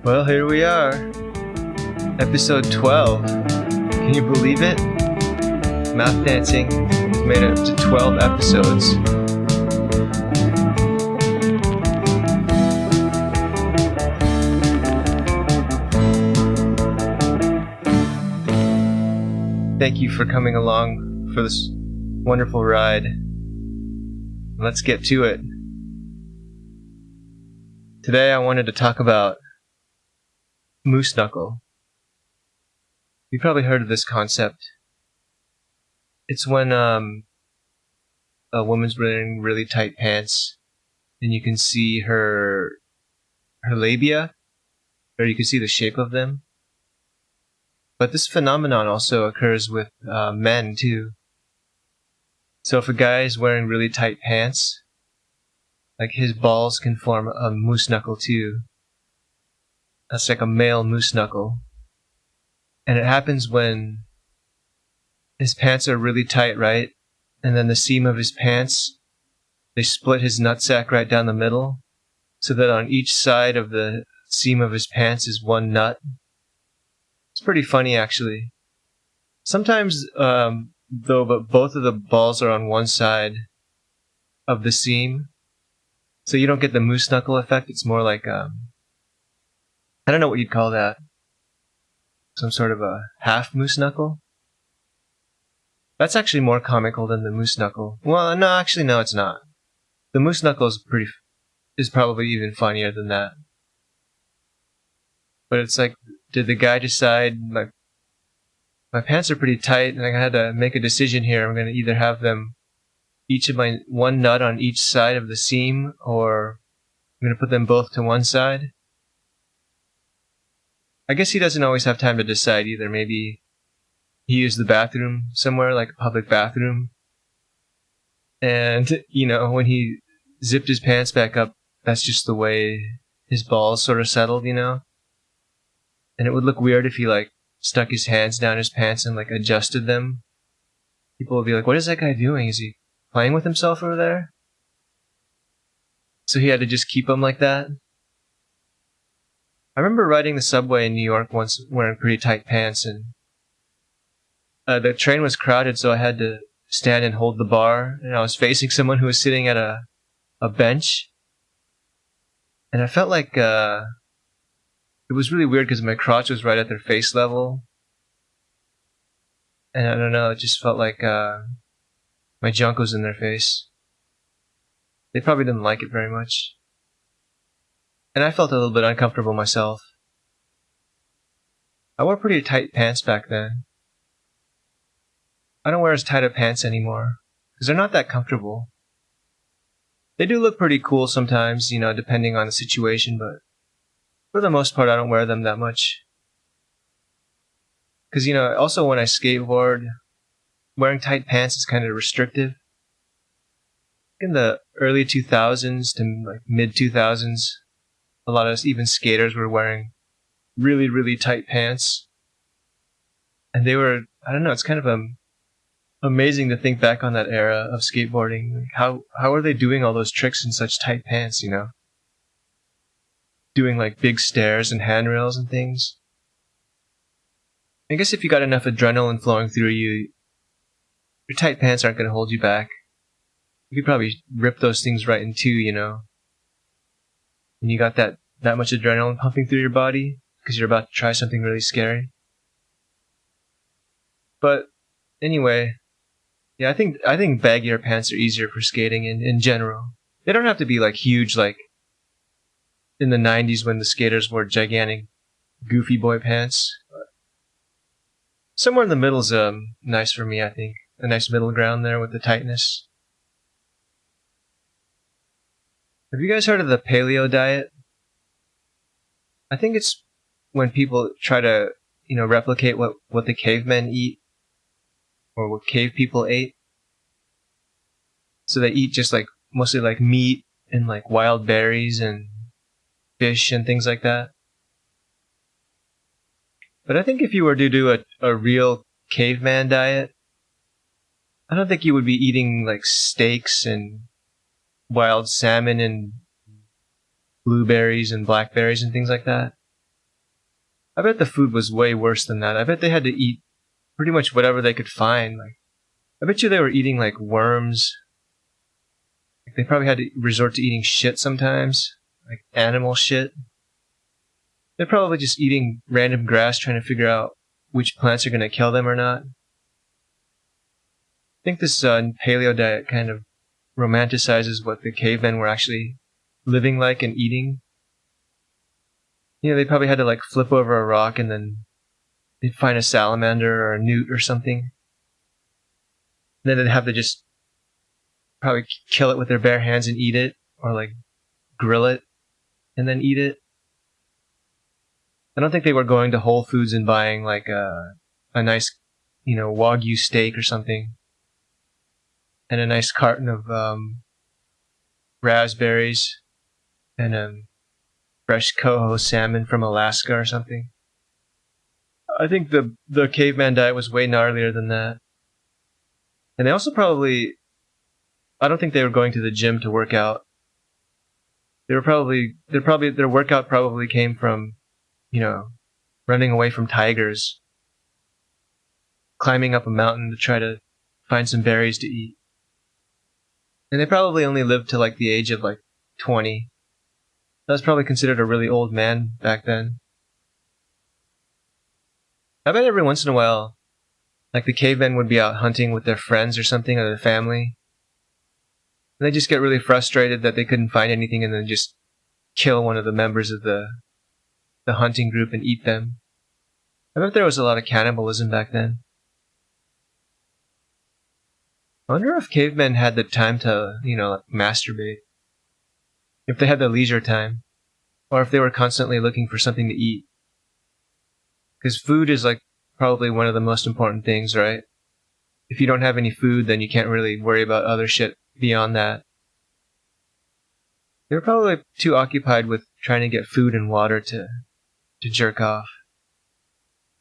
Well, here we are. Episode 12. Can you believe it? Math Dancing has made it up to 12 episodes. Thank you for coming along for this wonderful ride. Let's get to it. Today I wanted to talk about moose knuckle. You've probably heard of this concept. It's when a woman's wearing really tight pants and you can see her labia, or you can see the shape of them. But this phenomenon also occurs with men too. So if a guy is wearing really tight pants, like his balls can form a moose knuckle too. That's like a male moose knuckle. And it happens when his pants are really tight, right? And then the seam of his pants, they split his nutsack right down the middle, so that on each side of the seam of his pants is one nut. It's pretty funny, actually. Sometimes, though, but both of the balls are on one side of the seam, so you don't get the moose knuckle effect. It's more like, I don't know what you'd call that. Some sort of a half moose knuckle? That's actually more comical than the moose knuckle. Well, no, actually, no, it's not. The moose knuckle is probably even funnier than that. But it's like, did the guy decide, like, my pants are pretty tight and I had to make a decision here. I'm going to either have them, each of my one nut on each side of the seam, or I'm going to put them both to one side. I guess he doesn't always have time to decide either. Maybe he used the bathroom somewhere, like a public bathroom. And, when he zipped his pants back up, that's just the way his balls sort of settled, And it would look weird if he, stuck his hands down his pants and, adjusted them. People would be like, what is that guy doing? Is he playing with himself over there? So he had to just keep them like that. I remember riding the subway in New York once wearing pretty tight pants, and the train was crowded, so I had to stand and hold the bar, and I was facing someone who was sitting at a bench, and I felt like it was really weird because my crotch was right at their face level, and I don't know, it just felt like my junk was in their face. They probably didn't like it very much. And I felt a little bit uncomfortable myself. I wore pretty tight pants back then. I don't wear as tight of pants anymore, because they're not that comfortable. They do look pretty cool sometimes, depending on the situation, but for the most part I don't wear them that much. Because, also when I skateboard, wearing tight pants is kind of restrictive. In the early 2000s to mid 2000s, a lot of even skaters were wearing really, really tight pants. And they were, I don't know, it's kind of amazing to think back on that era of skateboarding. How are they doing all those tricks in such tight pants, Doing big stairs and handrails and things. I guess if you got enough adrenaline flowing through you, your tight pants aren't going to hold you back. You could probably rip those things right in two, And you got that much adrenaline pumping through your body because you're about to try something really scary. But anyway, yeah, I think baggier pants are easier for skating in general. They don't have to be huge in the 90s when the skaters wore gigantic goofy boy pants. But somewhere in the middle is nice for me, I think. A nice middle ground there with the tightness. Have you guys heard of the paleo diet? I think it's when people try to, replicate what the cavemen eat, or what cave people ate. So they eat just mostly meat and wild berries and fish and things like that. But I think if you were to do a real caveman diet, I don't think you would be eating steaks and wild salmon and blueberries and blackberries and things like that. I bet the food was way worse than that. I bet they had to eat pretty much whatever they could find. Like, I bet you they were eating like worms. Like, they probably had to resort to eating shit sometimes, like animal shit. They're probably just eating random grass, trying to figure out which plants are going to kill them or not. I think this paleo diet kind of romanticizes what the cavemen were actually living like and eating. You know, they probably had to like flip over a rock and then they'd find a salamander or a newt or something. And then they'd have to just probably kill it with their bare hands and eat it, or like grill it and then eat it. I don't think they were going to Whole Foods and buying like a nice, Wagyu steak or something, and a nice carton of raspberries, and fresh coho salmon from Alaska or something. I think the caveman diet was way gnarlier than that. And they also probably, I don't think they were going to the gym to work out. Their workout probably came from, running away from tigers, climbing up a mountain to try to find some berries to eat. And they probably only lived to like the age of like 20. That was probably considered a really old man back then. I bet every once in a while, like the cavemen would be out hunting with their friends or something, or their family. And they just get really frustrated that they couldn't find anything and then just kill one of the members of the hunting group and eat them. I bet there was a lot of cannibalism back then. I wonder if cavemen had the time to, like masturbate. If they had the leisure time. Or if they were constantly looking for something to eat. Because food is like probably one of the most important things, right? If you don't have any food, then you can't really worry about other shit beyond that. They were probably too occupied with trying to get food and water to jerk off.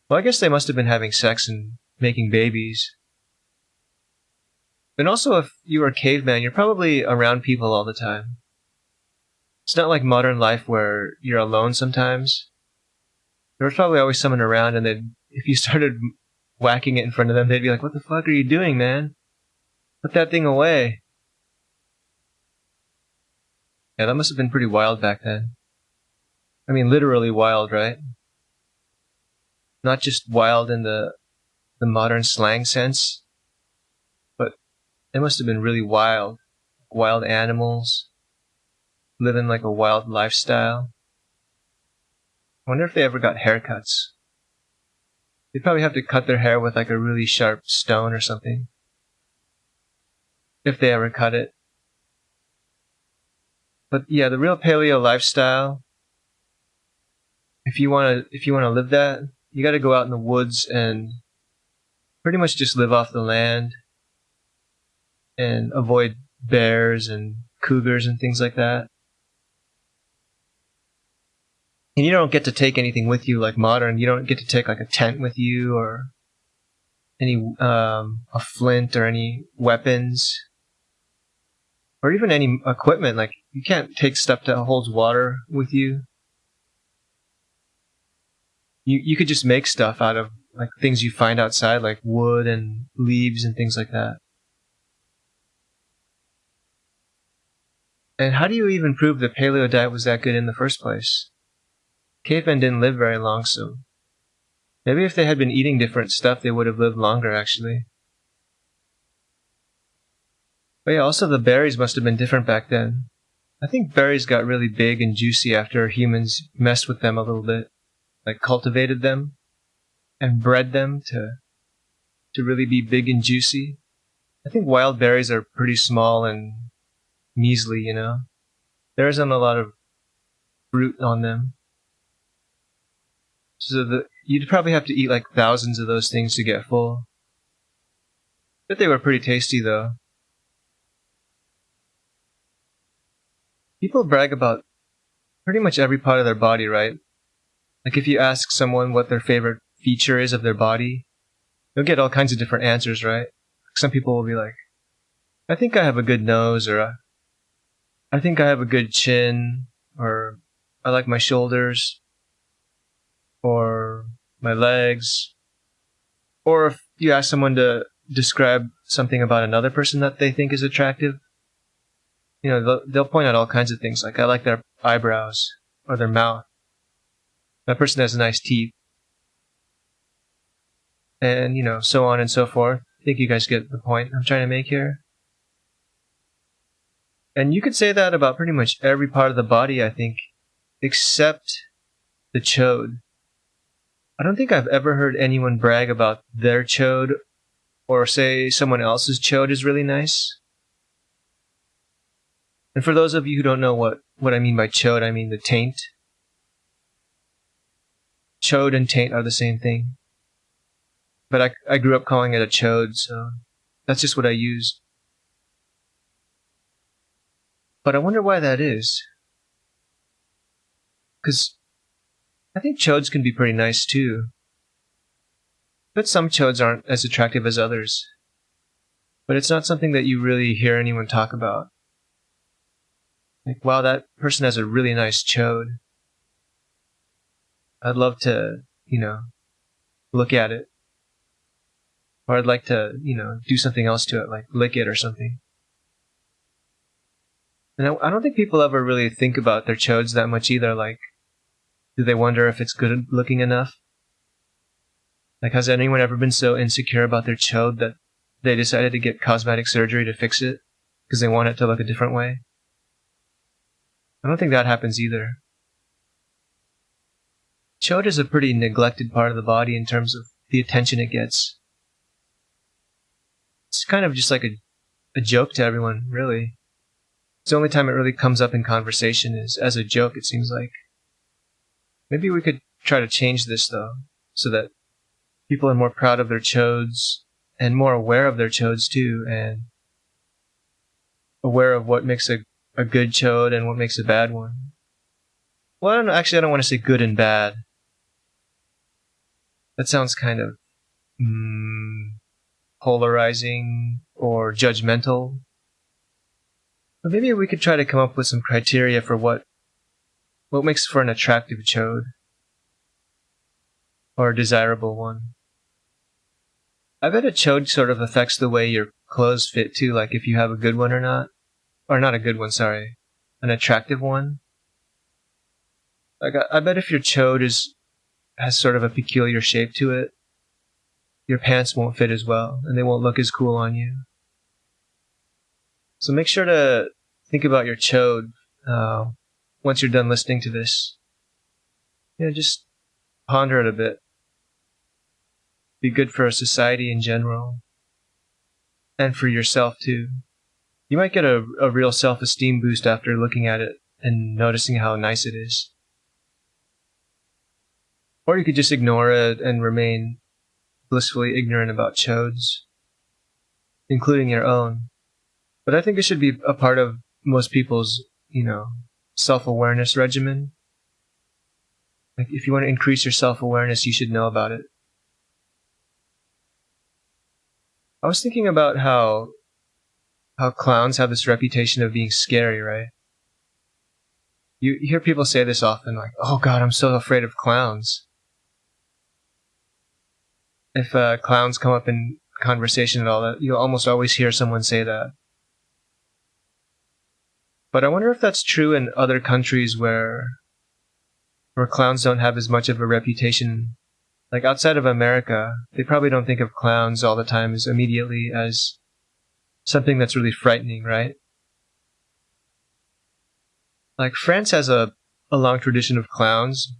Well, I guess they must have been having sex and making babies. And also, if you were a caveman, you're probably around people all the time. It's not like modern life where you're alone sometimes. There was probably always someone around, and then if you started whacking it in front of them, they'd be like, "What the fuck are you doing, man? Put that thing away." Yeah, that must have been pretty wild back then. I mean, literally wild, right? Not just wild in the modern slang sense, but it must have been really wild. Wild animals, living like a wild lifestyle. I wonder if they ever got haircuts. They'd probably have to cut their hair with like a really sharp stone or something. If they ever cut it. But yeah, the real paleo lifestyle, if you want to live that, you got to go out in the woods and pretty much just live off the land and avoid bears and cougars and things like that. And you don't get to take anything with you like modern. You don't get to take like a tent with you or any a flint or any weapons or even any equipment. Like you can't take stuff that holds water with you. You could just make stuff out of like things you find outside, like wood and leaves and things like that. And how do you even prove the paleo diet was that good in the first place? Cavemen didn't live very long, so maybe if they had been eating different stuff, they would have lived longer, actually. But yeah, also the berries must have been different back then. I think berries got really big and juicy after humans messed with them a little bit, like cultivated them and bred them to really be big and juicy. I think wild berries are pretty small and measly, There isn't a lot of fruit on them. So you'd probably have to eat like thousands of those things to get full. But they were pretty tasty though. People brag about pretty much every part of their body, right? Like if you ask someone what their favorite feature is of their body, you'll get all kinds of different answers, right? Some people will be like, I think I have a good nose, or I think I have a good chin, or I like my shoulders, or my legs. Or if you ask someone to describe something about another person that they think is attractive, they'll point out all kinds of things, like I like their eyebrows or their mouth. That person has nice teeth. And, so on and so forth. I think you guys get the point I'm trying to make here. And you could say that about pretty much every part of the body, I think, except the chode. I don't think I've ever heard anyone brag about their chode or say someone else's chode is really nice. And for those of you who don't know what I mean by chode, I mean the taint. Chode and taint are the same thing. But I grew up calling it a chode, so that's just what I used. But I wonder why that is. Because I think chodes can be pretty nice too. But some chodes aren't as attractive as others. But it's not something that you really hear anyone talk about. Like, wow, that person has a really nice chode. I'd love to, look at it. Or I'd like to, do something else to it, like lick it or something. And I don't think people ever really think about their chodes that much either. Like, do they wonder if it's good looking enough? Like, has anyone ever been so insecure about their chode that they decided to get cosmetic surgery to fix it because they want it to look a different way? I don't think that happens either. Chode is a pretty neglected part of the body in terms of the attention it gets. It's kind of just like a joke to everyone, really. It's the only time it really comes up in conversation is as a joke, it seems like. Maybe we could try to change this, though, so that people are more proud of their chodes and more aware of their chodes, too, and aware of what makes a good chode and what makes a bad one. Well, I don't want to say good and bad. That sounds kind of polarizing or judgmental. But maybe we could try to come up with some criteria for what makes for an attractive chode or a desirable one. I bet a chode sort of affects the way your clothes fit too, like if you have a good one or not. Or not a good one, sorry. An attractive one. Like I bet if your chode has sort of a peculiar shape to it, your pants won't fit as well, and they won't look as cool on you. So make sure to think about your chode once you're done listening to this. Just ponder it a bit. Be good for society in general. And for yourself too. You might get a real self-esteem boost after looking at it and noticing how nice it is. Or you could just ignore it and remain blissfully ignorant about chodes, including your own. But I think it should be a part of most people's, self-awareness regimen. Like, if you want to increase your self-awareness, you should know about it. I was thinking about how clowns have this reputation of being scary, right? You hear people say this often, like, oh God, I'm so afraid of clowns. If clowns come up in conversation at all, you'll almost always hear someone say that. But I wonder if that's true in other countries where clowns don't have as much of a reputation. Like outside of America, they probably don't think of clowns all the time as immediately as something that's really frightening, right? Like France has a long tradition of clowns.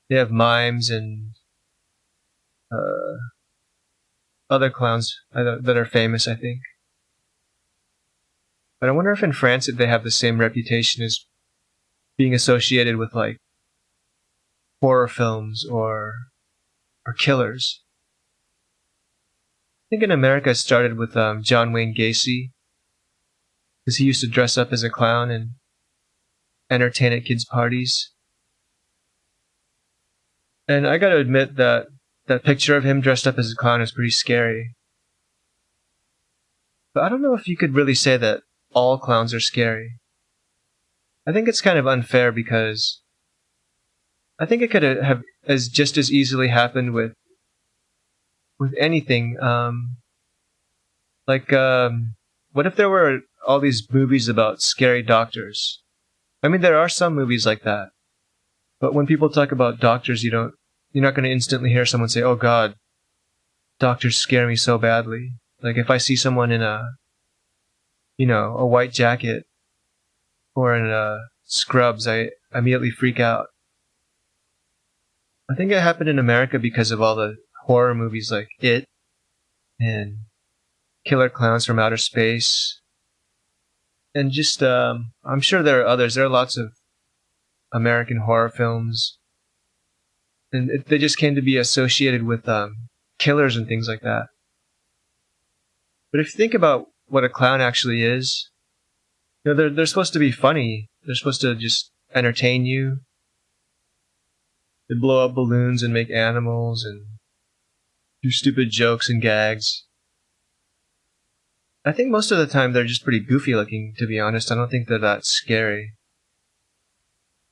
They have mimes and other clowns that are famous, I think. But I wonder if in France they have the same reputation as being associated with like horror films or killers. I think in America it started with John Wayne Gacy, because he used to dress up as a clown and entertain at kids' parties. And I gotta admit that picture of him dressed up as a clown is pretty scary. But I don't know if you could really say that all clowns are scary. I think it's kind of unfair because I think it could have as just as easily happened with anything. What if there were all these movies about scary doctors? I mean, there are some movies like that, but when people talk about doctors, you're not going to instantly hear someone say, "Oh God, doctors scare me so badly." Like if I see someone in a white jacket or in scrubs, I immediately freak out. I think it happened in America because of all the horror movies like It and Killer Clowns from Outer Space. And just, I'm sure there are others. There are lots of American horror films. And they just came to be associated with killers and things like that. But if you think about what a clown actually is, they're supposed to be funny. They're supposed to just entertain you. They blow up balloons and make animals and do stupid jokes and gags. I think most of the time they're just pretty goofy looking, to be honest. I don't think they're that scary.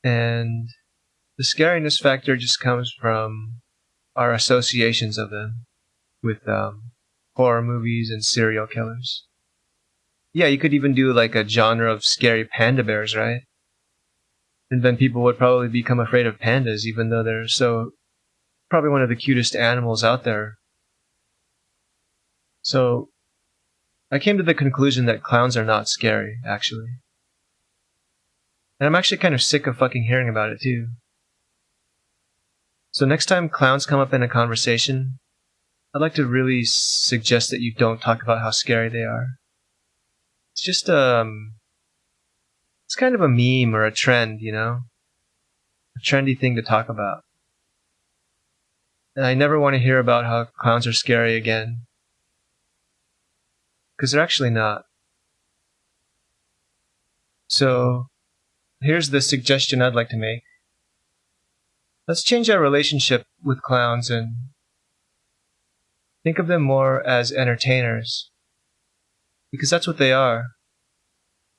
And the scariness factor just comes from our associations of them with horror movies and serial killers. Yeah, you could even do like a genre of scary panda bears, right? And then people would probably become afraid of pandas, even though they're probably one of the cutest animals out there. So I came to the conclusion that clowns are not scary, actually. And I'm actually kind of sick of fucking hearing about it, too. So next time clowns come up in a conversation, I'd like to really suggest that you don't talk about how scary they are. It's just, it's kind of a meme or a trend, a trendy thing to talk about. And I never want to hear about how clowns are scary again. Because they're actually not. So, here's the suggestion I'd like to make. Let's change our relationship with clowns and think of them more as entertainers. Because that's what they are.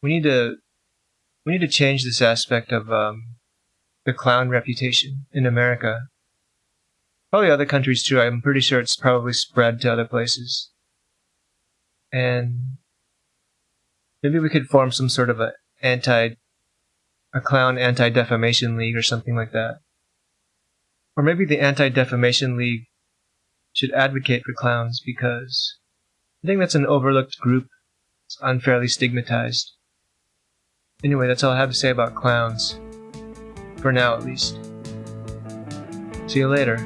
We need to change this aspect of the clown reputation in America. Probably other countries too. I'm pretty sure it's probably spread to other places. And maybe we could form some sort of a clown anti-defamation league or something like that. Or maybe the Anti-Defamation League should advocate for clowns because I think that's an overlooked group. It's unfairly stigmatized. Anyway, that's all I have to say about clowns. For now, at least. See you later.